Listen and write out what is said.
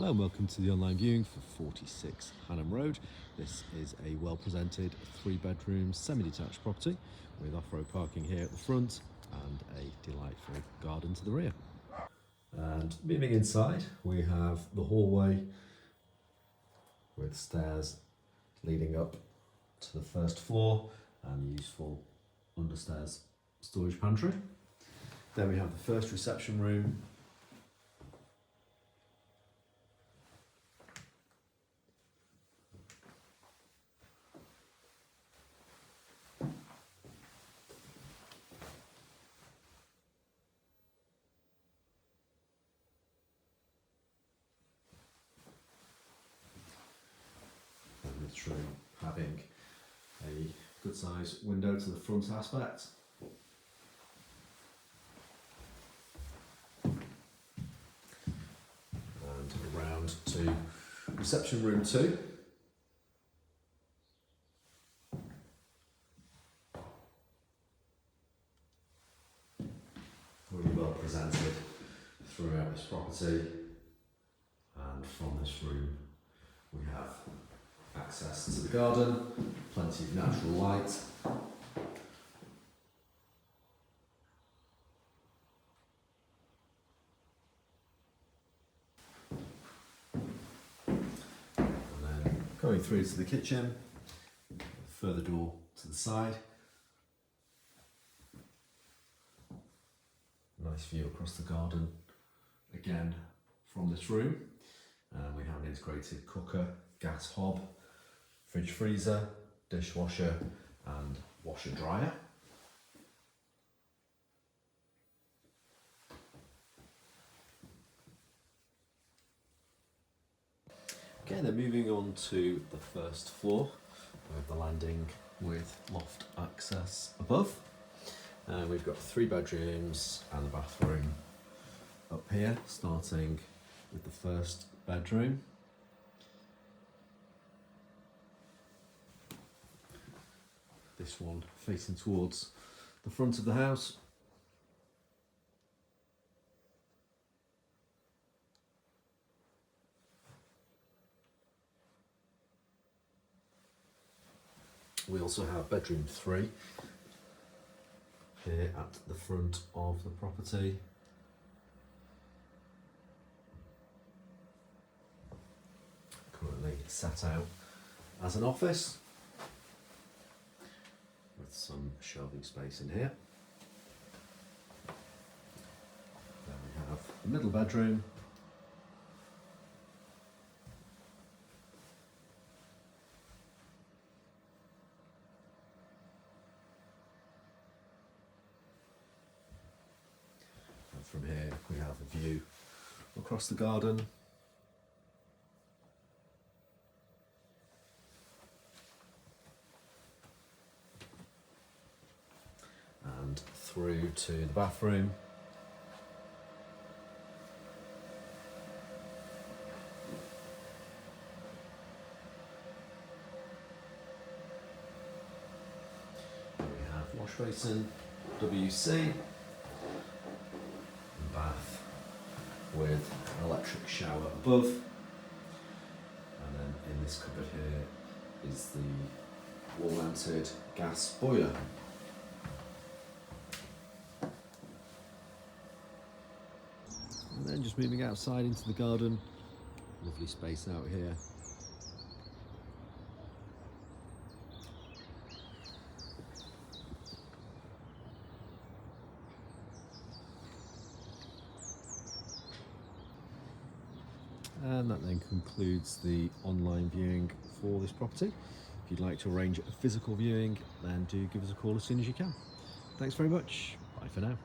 Hello and welcome to the online viewing for 46 Hannon Road. This is a well-presented 3-bedroom semi-detached property with off-road parking here at the front and a delightful garden to the rear. And moving inside, we have the hallway with stairs leading up to the first floor and useful understairs storage pantry. Then we have the first reception room. And this room having a good sized window to the front aspect. And around to reception room 2. Really well presented throughout this property, and from this room we have access to the garden, plenty of natural light. And then going through to the kitchen, further door to the side. Nice view across the garden again from this room. We have an integrated cooker, gas hob, fridge freezer, dishwasher and washer dryer. Okay, then moving on to the first floor. We have the landing with loft access above. We've got 3 bedrooms and the bathroom up here, starting with the first bedroom. This one facing towards the front of the house. We also have bedroom 3 here at the front of the property. Currently set out as an office with some shelving space in here. Then we have the middle bedroom. And from here we have a view across the garden. And through to the bathroom. We have wash basin, WC, bath with an electric shower above. And then in this cupboard here is the wall-mounted gas boiler. And then just moving outside into the garden, lovely space out here. And that then concludes the online viewing for this property. If you'd like to arrange a physical viewing, then do give us a call as soon as you can. Thanks very much. Bye for now.